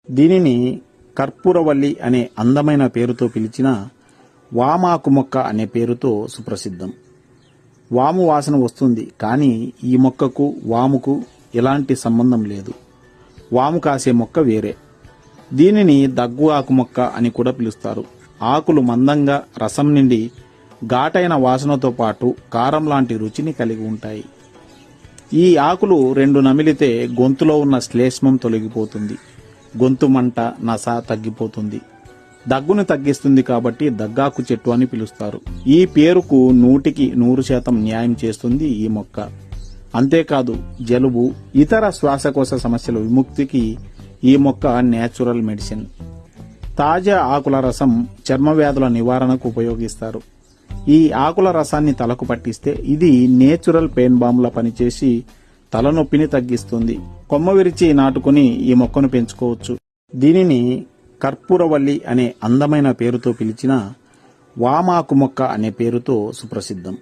దీనిని కర్పూరవల్లి అనే అందమైన పేరుతో పిలిచిన వామాకు మొక్క అనే పేరుతో సుప్రసిద్ధం. వాము వాసన వస్తుంది, కానీ ఈ మొక్కకు వాముకు ఎలాంటి సంబంధం లేదు. వాము కాసే మొక్క వేరే. దీనిని దగ్గు ఆకు మొక్క అని కూడా పిలుస్తారు. ఆకులు మందంగా రసం నిండి ఘాటైన వాసనతో పాటు కారం లాంటి రుచిని కలిగి ఉంటాయి. ఈ ఆకులు 2 నమిలితే గొంతులో ఉన్న శ్లేష్మం తొలగిపోతుంది. గొంతు మంట, నస తగ్గిపోతుంది. దగ్గును తగ్గిస్తుంది కాబట్టి దగ్గాకు చెట్టు అని పిలుస్తారు. ఈ పేరుకు 100% న్యాయం చేస్తుంది ఈ మొక్క. అంతేకాదు, జలుబు, ఇతర శ్వాసకోశ సమస్యల విముక్తికి ఈ మొక్క నేచురల్ మెడిసిన్. తాజా ఆకుల రసం చర్మ వ్యాధుల నివారణకు ఉపయోగిస్తారు. ఈ ఆకుల రసాన్ని తలకు పట్టిస్తే ఇది నేచురల్ పెయిన్ బాంలా పనిచేసి తలనొప్పిని తగ్గిస్తుంది. కొమ్మ విరిచి నాటుకుని ఈ మొక్కను పెంచుకోవచ్చు. దీనిని కర్పూరవల్లి అనే అందమైన పేరుతో పిలిచిన వామాకు మొక్క అనే పేరుతో సుప్రసిద్ధం.